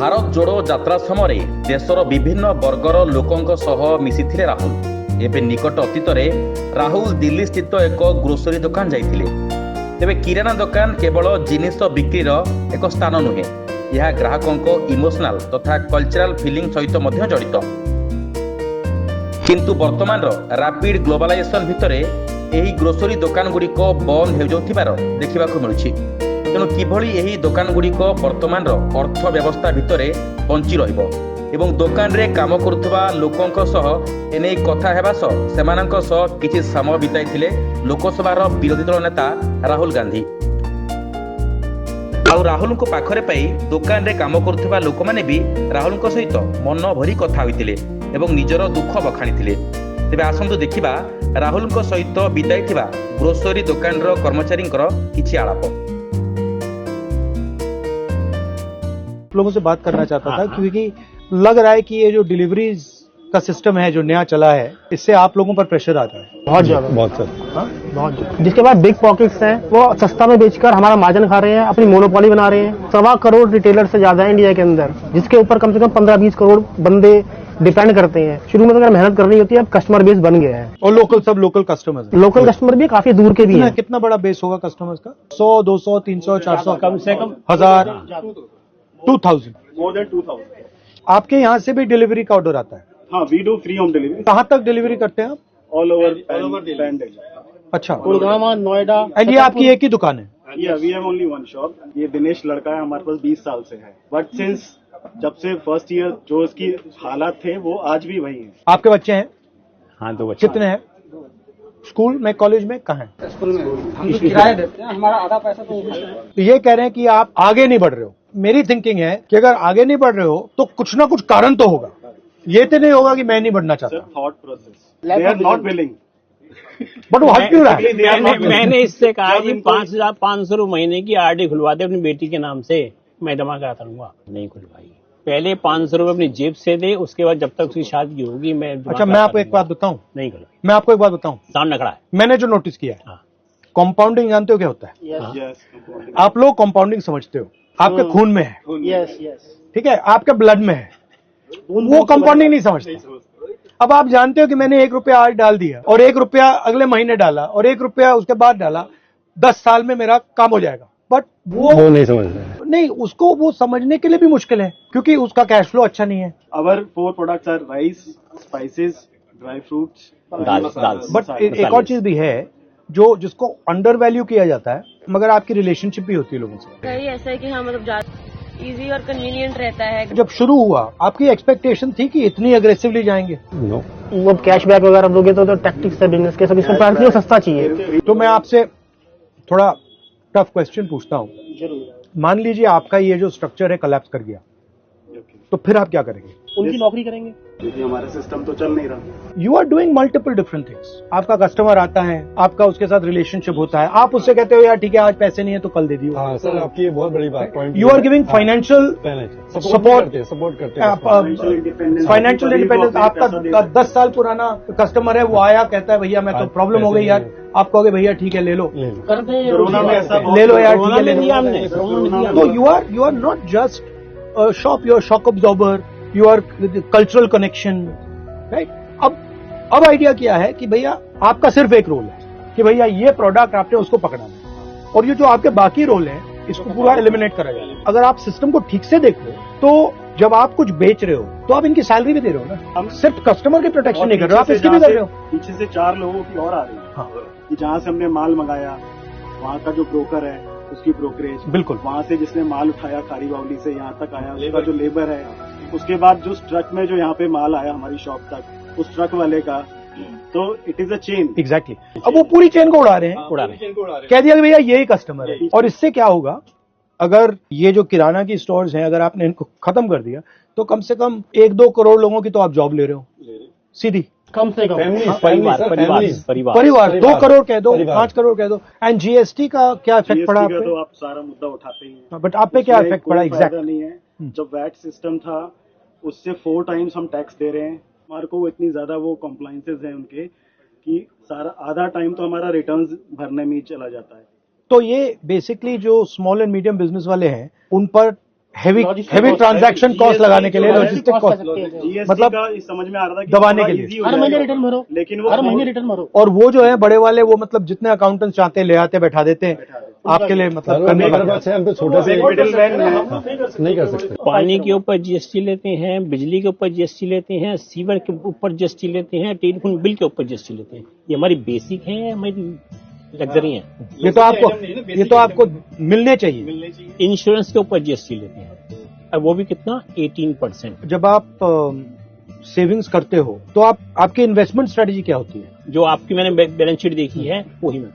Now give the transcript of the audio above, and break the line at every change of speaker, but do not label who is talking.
भारत जोड़ो यात्रा समय देशर विभिन्न वर्गर लोकों सह मिसिथिले राहुल। एबे निकट अतीत राहुल दिल्ली स्थित एक ग्रोसरी दुकान जाइथिले। तेबे किराना दुकान केवल जिनिस बिक्रीर एक स्थान नुहे, यह ग्राहकों इमोशनल तथा कल्चरल फिलिंग सहित मध्य जड़ित। किंतु वर्तमान रैपिड ग्लोबलाइजेशन भितर एही ग्रोसरी दुकान गुड़िक बंद हो जाउथिबार देखिबाकू मिलुछि। तेणु किभଳି एही दुकान गुड़िक वर्तमान अर्थव्यवस्था भितर बंची रहिबो एवं दुकान रे काम करुवा लोकों सह एने कथा हेबा सह सेमानक सह किछि समय बिताइथिले लोकसभार विरोधी दल नेता राहुल गांधी। आउ राहुल को पाखरे पाई दुकान रे काम करुवा लोक माने भी राहुल सहित मन भरी कथा होइतिले एवं निजर दुख बखाणीथिले। तेबे आसंतु देखिबा राहुल सहित बिताइथिबा ग्रोसरी दुकान रो कर्मचारी किछि आलाप।
लोगों से बात करना चाहता था क्योंकि लग रहा है कि ये जो डिलीवरीज का सिस्टम है जो नया चला है, इससे आप लोगों पर प्रेशर आता है
बहुत ज्यादा।
बहुत ज्यादा।
जिसके बाद बिग पॉकेट्स हैं वो सस्ता में बेचकर हमारा मार्जिन खा रहे हैं, अपनी मोनोपोली बना रहे हैं। 1.25 करोड़ रिटेलर से ज्यादा है इंडिया के अंदर, जिसके ऊपर कम से कम 15-20 करोड़ बंदे डिपेंड करते हैं। शुरू में तो अगर मेहनत करनी होती है, अब कस्टमर बेस बन गया है
और सब लोकल कस्टमर्स,
लोकल कस्टमर भी काफी दूर के भी हैं।
कितना बड़ा बेस होगा कस्टमर्स का? 100, 200, 300, 400,
कम से कम
1000, 2000,
मोर देन 2000।
आपके यहाँ से भी डिलीवरी का ऑर्डर आता है?
हाँ, we do free home delivery.
कहाँ तक डिलीवरी करते हैं आप?
All over Delhi.
अच्छा,
गुड़गांव, नोएडा।
एंड ये आपकी एक ही दुकान है?
We have only one shop. ये दिनेश लड़का है, हमारे पास 20 साल से है, बट सिंस जब से फर्स्ट ईयर जो इसकी हालात थे वो आज भी वही है।
आपके बच्चे हैं?
हाँ, 2 बच्चे।
कितने हैं? स्कूल में, कॉलेज में, कहाँ है?
स्कूल में हम तो किराया देते हैं, हमारा आधा पैसा तो
ये कह रहे हैं कि आप आगे नहीं बढ़ रहे हो। मेरी थिंकिंग है कि अगर आगे नहीं बढ़ रहे हो तो कुछ ना कुछ कारण तो होगा। ये तो नहीं होगा कि मैं नहीं बढ़ना चाहता।
Thought process, they are not willing.
But वो हट क्यों रहा है?
मैंने इससे कहा कि 5,500 रुपये महीने की आरडी खुलवा दे अपनी बेटी के नाम से, मैं जमा कराता रहूंगा। नहीं खुलवाई। पहले 500 रुपये अपनी जेब से दे, उसके बाद जब तक उसकी शादी होगी मैं।
अच्छा, मैं आपको एक बात बताऊं?
नहीं खुलवाई।
मैं आपको एक बात बताऊं,
सामने खड़ा है।
मैंने जो नोटिस किया है, कंपाउंडिंग जानते हो क्या होता है?
यस,
आप लोग कंपाउंडिंग समझते हो, आपके खून में है,
यस यस।
ठीक है, आपके ब्लड में है, वो कंपाउंडिंग नहीं समझते। अब आप जानते हो कि मैंने 1 रुपया आज डाल दिया और 1 रुपया अगले महीने डाला और 1 रुपया उसके बाद डाला, 10 साल में मेरा काम हो जाएगा। बट वो नहीं समझ रहे। नहीं, उसको वो समझने के लिए भी मुश्किल है क्योंकि उसका कैश फ्लो अच्छा नहीं है।
Our 4 products are rice, spices, dry fruits,
dal.
But एक और चीज भी है जो जिसको अंडर वैल्यू किया जाता है, मगर आपकी रिलेशनशिप भी होती है लोगों से।
सही ऐसा है कि हाँ, मतलब इजी और कन्वीनियंट रहता है।
जब शुरू हुआ आपकी एक्सपेक्टेशन थी कि इतनी अग्रेसिवली जाएंगे?
वो कैशबैक वगैरह दोगे तो टैक्टिक्स है बिजनेस के, सब इसमें प्राइस सस्ता चाहिए।
तो मैं आपसे थोड़ा टफ क्वेश्चन पूछता हूँ। मान लीजिए आपका ये जो स्ट्रक्चर है कोलैप्स कर गया, तो फिर आप क्या करेंगे?
उनकी नौकरी करेंगे
क्योंकि हमारा सिस्टम तो चल नहीं रहा।
You are doing multiple different things. आपका कस्टमर आता है, आपका उसके साथ रिलेशनशिप होता है, आप उससे कहते हो यार ठीक है आज पैसे नहीं है तो कल दे दियो।
हाँ सर, आपकी बहुत बड़ी बात point.
You are giving financial support
करते
फाइनेंशियल इंडिपेंडेंस। आपका 10 साल पुराना कस्टमर है, वो आया कहता है भैया मैं तो प्रॉब्लम हो गई यार, आप कहोगे भैया ठीक है ले लो,
कोरोना में ऐसा
ले लो यार, ठीक है ले लो। तो you are not just shop, you are shock absorber, you are cultural connection, right? अब आइडिया क्या है कि भैया आपका सिर्फ एक रोल है कि भैया ये प्रोडक्ट आपने उसको पकड़ाना है और ये जो आपके बाकी रोल है इसको पूरा एलिमिनेट करा जाए। अगर आप सिस्टम को ठीक से देखो तो जब आप कुछ बेच रहे हो तो आप इनकी सैलरी भी दे रहे हो ना, हम सिर्फ कस्टमर की प्रोटेक्शन नहीं कर रहे हो, आप इसकी भी कर रहे हो।
पीछे से 4 लोगों की और आ रही है।
हाँ।
कि जहाँ से हमने माल मंगाया वहाँ का जो ब्रोकर है उसकी ब्रोकरेज,
बिल्कुल,
वहाँ से जिसने माल उठाया खारी बावली से यहाँ तक आया उसका जो लेबर है, उसके बाद जो ट्रक में जो यहाँ पे माल आया हमारी शॉप तक उस ट्रक वाले का, तो it is a chain.
Exactly. अब वो पूरी चेन को उड़ा रहे हैं, कह दिया कि भैया यही कस्टमर है। और इससे क्या होगा, अगर ये जो किराना की स्टोर्स हैं अगर आपने इनको खत्म कर दिया तो कम से कम 1-2 करोड़ लोगों की तो आप जॉब ले रहे हो सीधी,
कम से कम
परिवार
2 करोड़ कह दो, 5 करोड़ कह दो। एंड जीएसटी का क्या इफेक्ट पड़ा आप पे?
तो आप सारा मुद्दा उठाते ही,
बट आप पे क्या इफेक्ट पड़ा एग्जैक्ट?
नहीं है, जब वैट सिस्टम था उससे 4 टाइम्स हम टैक्स दे रहे हैं। हमारे को इतनी ज्यादा वो कॉम्प्लाइंसेस हैं उनके कि सारा आधा टाइम तो हमारा रिटर्न्स भरने में ही चला जाता है।
तो ये बेसिकली जो स्मॉल एंड मीडियम बिजनेस वाले हैं उन पर हेवी ट्रांजैक्शन कॉस्ट लगाने के लिए, लॉजिस्टिक कॉस्ट,
जीएसटी
मतलब
का इस समझ में आ रहा था कि
दबाने के
थोड़ा
लिए।
easy हो
हर महीने
जाएगा।
रिटर्न भरो,
लेकिन वो
हर महीने रिटर्न भरो।
और वो जो है बड़े वाले, वो मतलब जितने अकाउंटेंट चाहते हैं ले आते बैठा देते हैं, आपके लिए मतलब करने
हमारे
लग
पास है, हम तो छोटे से
मिडिलमैन है।
नहीं कर सकते।
पानी के ऊपर जीएसटी लेते हैं, बिजली के ऊपर जीएसटी लेते हैं, सीवर के ऊपर जीएसटी लेते हैं, टेलीफोन बिल के ऊपर जीएसटी लेते हैं। ये हमारी बेसिक है, हमारी लग्जरी है।
ये तो आपको मिलने चाहिए।
इंश्योरेंस के ऊपर जीएसटी लेते हैं, और वो भी कितना 18%।
जब आप सेविंग्स करते हो तो आपकी इन्वेस्टमेंट स्ट्रेटजी क्या होती है?
जो आपकी मैंने बैलेंस शीट देखी है वही में